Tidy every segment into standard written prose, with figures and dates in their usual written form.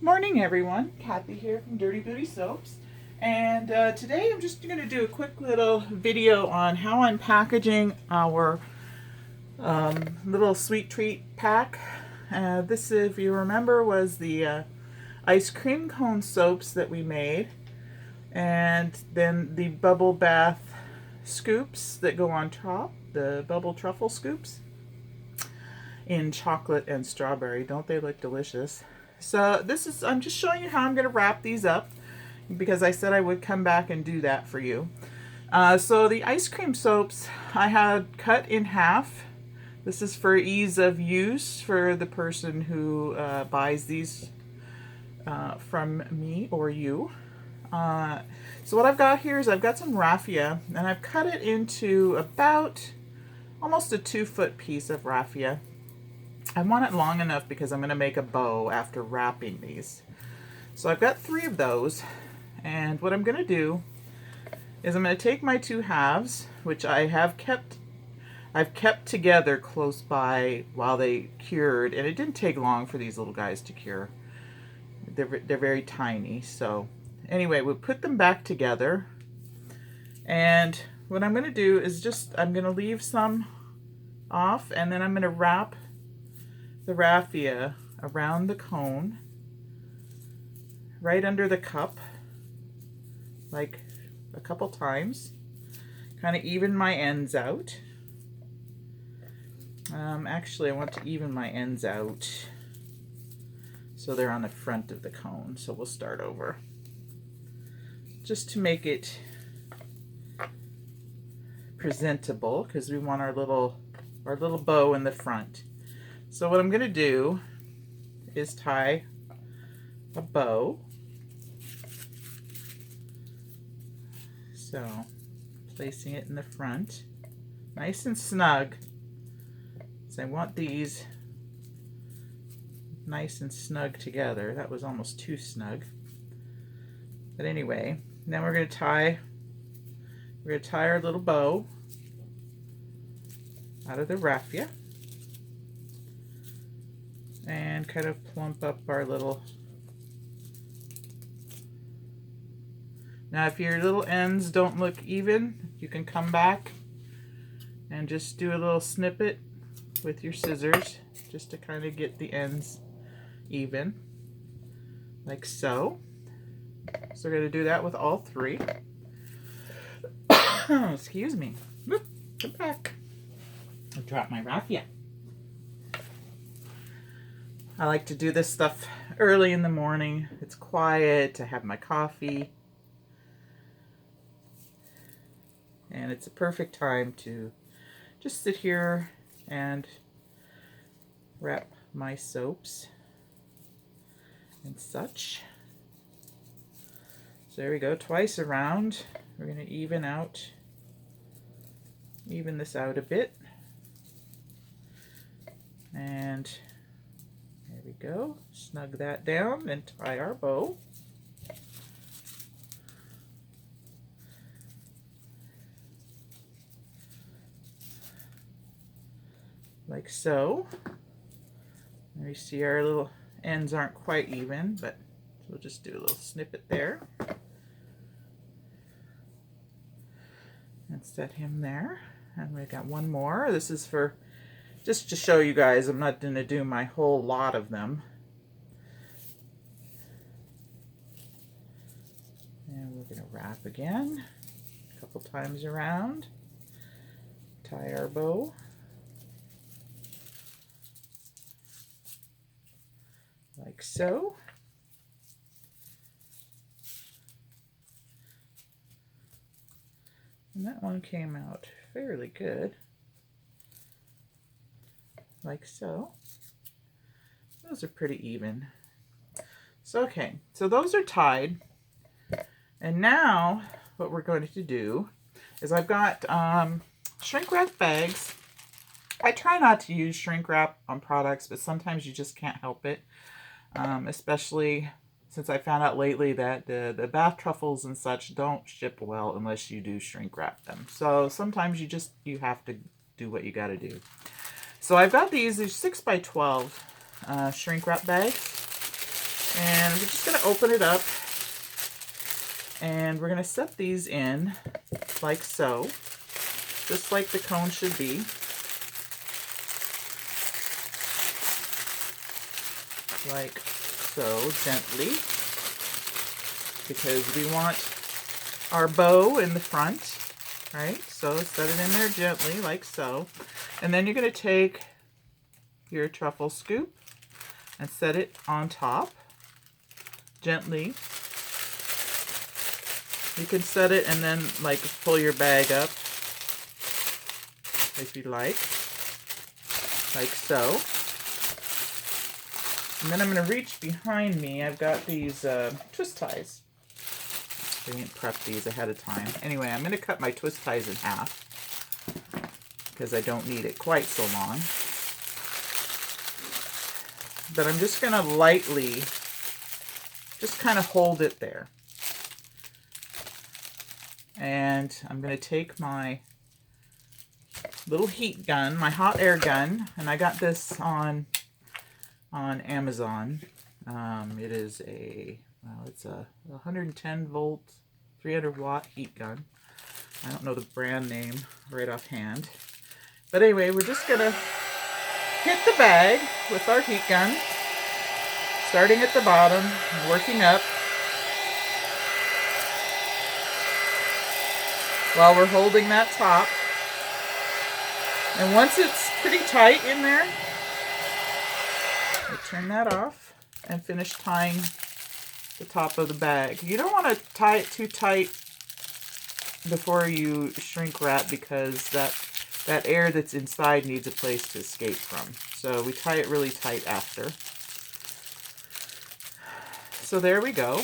Morning everyone, Kathy here from Dirty Booty Soaps, and today I'm just going to do a quick little video on how I'm packaging our little sweet treat pack. This, if you remember, was the ice cream cone soaps that we made, and then the bubble bath scoops that go on top, the bubble truffle scoops in chocolate and strawberry. Don't they look delicious? So this is, I'm just showing you how I'm going to wrap these up because I said I would come back and do that for you. So the ice cream soaps I had cut in half. This is for ease of use for the person who buys these from me or you. So what I've got here is I've got some raffia, and I've cut it into about almost a 2-foot piece of raffia. I want it long enough because I'm going to make a bow after wrapping these. So I've got 3 of those, and what I'm going to do is I'm going to take my 2 halves, which I've kept together close by while they cured, and it didn't take long for these little guys to cure. They're very tiny. So anyway, we'll put them back together, and what I'm going to do is I'm going to leave some off, and then I'm going to wrap the raffia around the cone right under the cup, like a couple times, kind of even my ends out. Actually, I want to even my ends out so they're on the front of the cone. So we'll start over just to make it presentable, because we want our little bow in the front. So what I'm going to do is tie a bow. So placing it in the front, nice and snug. So I want these nice and snug together. That was almost too snug. But anyway, then we're going to tie our little bow out of the raffia and kind of plump up our little. Now if your little ends don't look even, you can come back and just do a little snippet with your scissors just to kind of get the ends even, like so. So we're going to do that with all 3. Excuse me. Come back. I dropped my raffia. I like to do this stuff early in the morning. It's quiet. I have my coffee. And it's a perfect time to just sit here and wrap my soaps and such. So there we go, twice around. We're going to even this out a bit. And there we go. Snug that down and tie our bow. Like so. There you see our little ends aren't quite even, but we'll just do a little snippet there. And set him there. And we got one more. This is for just to show you guys. I'm not going to do my whole lot of them. And we're going to wrap again a couple times around. Tie our bow. Like so. And that one came out fairly good. Like so. Those are pretty even. So okay, so those are tied. And now what we're going to do is I've got shrink wrap bags. I try not to use shrink wrap on products, but sometimes you just can't help it. Especially since I found out lately that the bath truffles and such don't ship well unless you do shrink wrap them. So sometimes you have to do what you got to do. So I've got these 6x12 shrink wrap bags. And we're just going to open it up. And we're going to set these in like so. Just like the cone should be. Like so, gently. Because we want our bow in the front, right? So set it in there gently, like so. And then you're going to take your truffle scoop and set it on top, gently. You can set it and then like pull your bag up, if you like so. And then I'm going to reach behind me. I've got these twist ties. I didn't prep these ahead of time. Anyway, I'm going to cut my twist ties in half because I don't need it quite so long. But I'm just going to lightly just kind of hold it there. And I'm going to take my little heat gun, my hot air gun, and I got this on Amazon. It is it's a 110 volt, 300 watt heat gun. I don't know the brand name right offhand. But anyway, we're just gonna hit the bag with our heat gun, starting at the bottom and working up while we're holding that top. And once it's pretty tight in there, I turn that off and finish tying the top of the bag. You don't want to tie it too tight before you shrink wrap because that air that's inside needs a place to escape from. So we tie it really tight after. So there we go.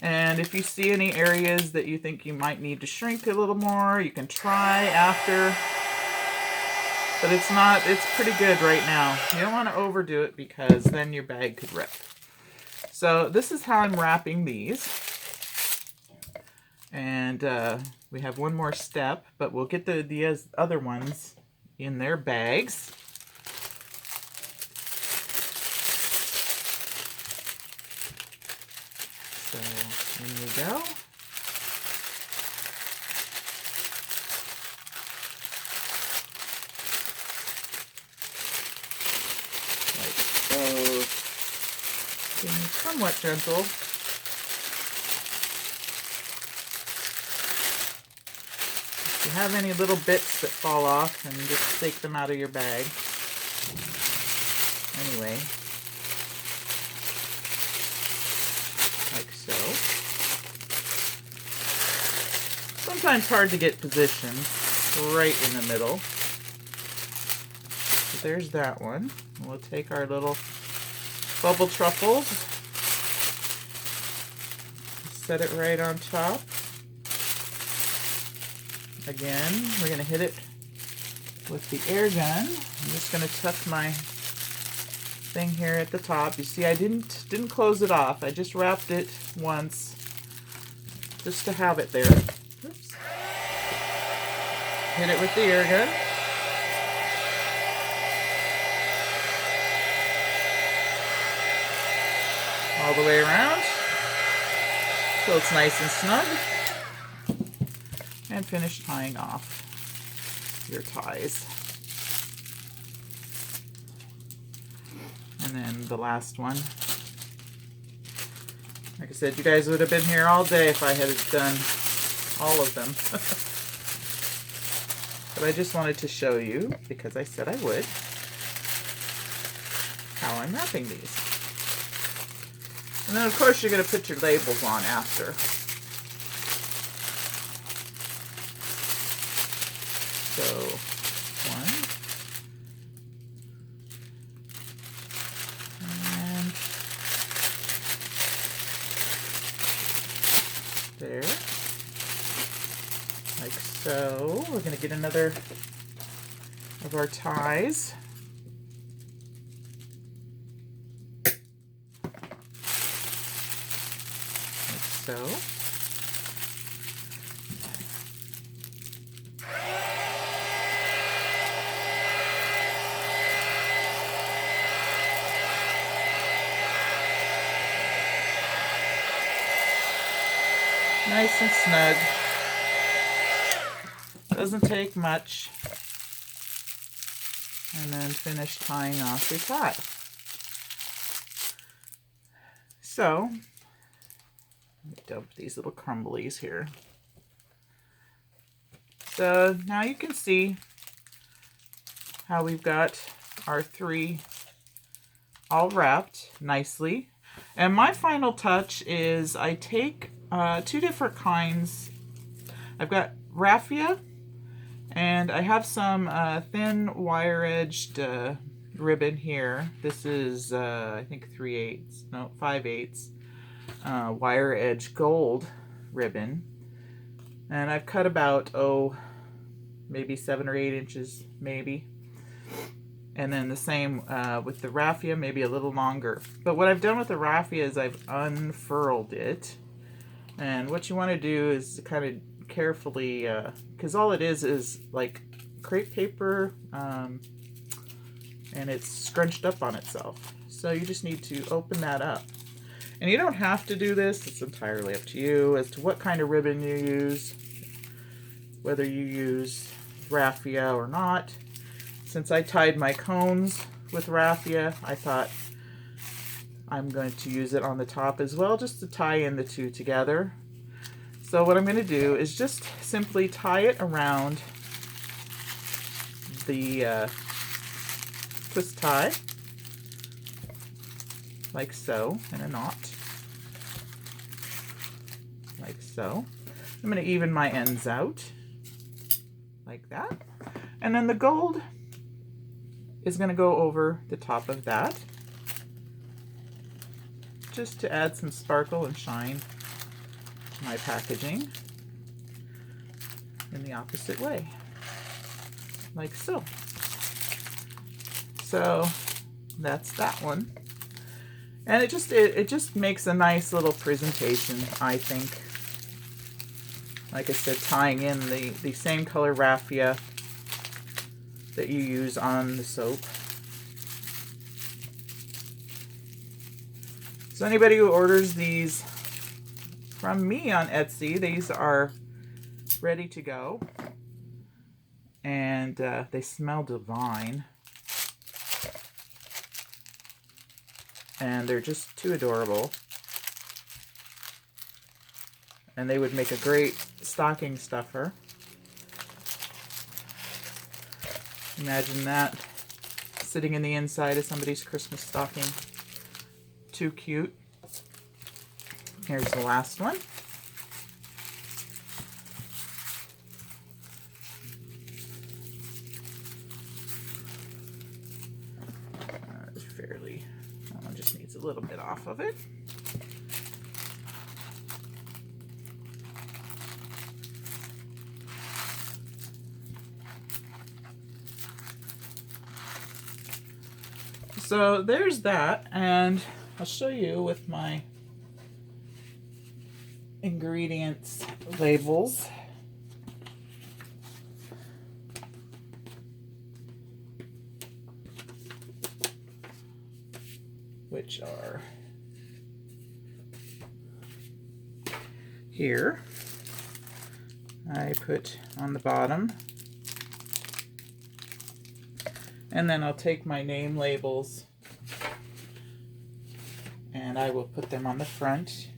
And if you see any areas that you think you might need to shrink a little more, you can try after. But it's pretty good right now. You don't want to overdo it because then your bag could rip. So this is how I'm wrapping these. And we have one more step, but we'll get the other ones in their bags. So in we go. Like so. Being somewhat gentle. If you have any little bits that fall off, then just take them out of your bag. Anyway. Like so. Sometimes hard to get positioned right in the middle. So there's that one. We'll take our little bubble truffles, set it right on top. Again, we're going to hit it with the air gun. I'm just going to tuck my thing here at the top. You see, I didn't close it off. I just wrapped it once just to have it there. Oops. Hit it with the air gun. All the way around so it's nice and snug, and finish tying off your ties. And then the last one. Like I said, you guys would have been here all day if I had done all of them. But I just wanted to show you, because I said I would, how I'm wrapping these. And then, of course, you're going to put your labels on after. So, one. And there. Like so. We're going to get another of our ties. So. Nice and snug. Doesn't take much. And then finish tying off your tie. So, let me dump these little crumblies here. So now you can see how we've got our 3 all wrapped nicely. And my final touch is I take 2 different kinds. I've got raffia, and I have some thin wire-edged ribbon here. This is I think 5/8 wire edge gold ribbon, and I've cut about maybe 7 or 8 inches maybe. And then the same with the raffia, maybe a little longer. But what I've done with the raffia is I've unfurled it. And what you want to do is kind of carefully, because all it is like crepe paper, and it's scrunched up on itself. So you just need to open that up. And you don't have to do this. It's entirely up to you as to what kind of ribbon you use, whether you use raffia or not. Since I tied my cones with raffia, I thought I'm going to use it on the top as well, just to tie in the 2 together. So what I'm going to do is just simply tie it around the twist tie, like so, in a knot, like so. I'm going to even my ends out, like that. And then the gold is going to go over the top of that, just to add some sparkle and shine to my packaging in the opposite way, like so. So that's that one, and it just makes a nice little presentation, I think. Like I said, tying in the same color raffia that you use on the soap. So anybody who orders these from me on Etsy, these are ready to go, and they smell divine, and they're just too adorable, and they would make a great stocking stuffer. Imagine that sitting in the inside of somebody's Christmas stocking. Too cute. Here's the last one. That one just needs a little bit off of it. So there's that, and I'll show you with my ingredients labels. Which are here. I put on the bottom. And then I'll take my name labels and I will put them on the front.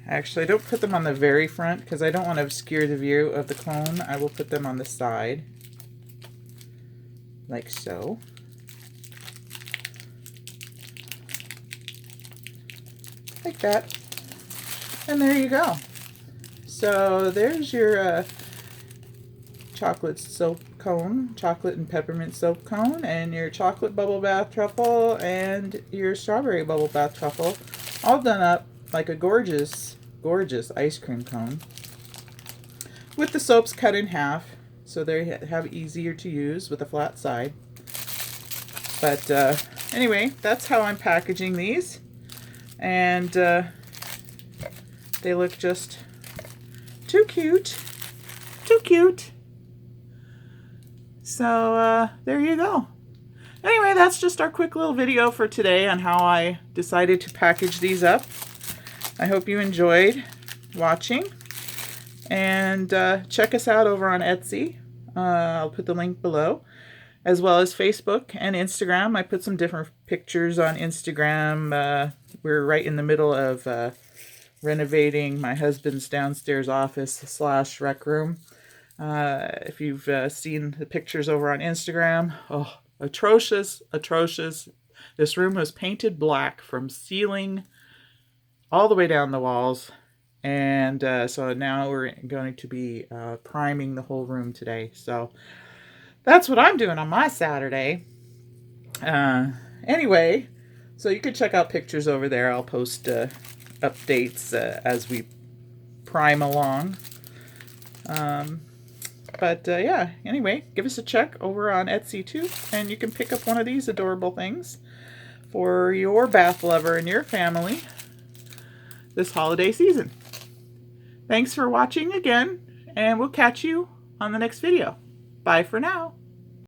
Actually, I don't put them on the very front because I don't want to obscure the view of the cone. I will put them on the side, like so. Like that. And there you go. So there's your chocolate soap cone, chocolate and peppermint soap cone, and your chocolate bubble bath truffle and your strawberry bubble bath truffle, all done up like a gorgeous, gorgeous ice cream cone with the soaps cut in half so they have easier to use with a flat side. But anyway, that's how I'm packaging these, and they look just too cute, too cute. So there you go. Anyway, that's just our quick little video for today on how I decided to package these up. I hope you enjoyed watching, and check us out over on Etsy. I'll put the link below, as well as Facebook and Instagram. I put some different pictures on Instagram. We're right in the middle of renovating my husband's downstairs office / rec room. If you've seen the pictures over on Instagram, oh, atrocious, atrocious. This room was painted black from ceiling all the way down the walls. And so now we're going to be priming the whole room today. So that's what I'm doing on my Saturday. Anyway, so you can check out pictures over there. I'll post updates as we prime along. Yeah, anyway, give us a check over on Etsy too, and you can pick up one of these adorable things for your bath lover and your family this holiday season. Thanks for watching again, and we'll catch you on the next video. Bye for now.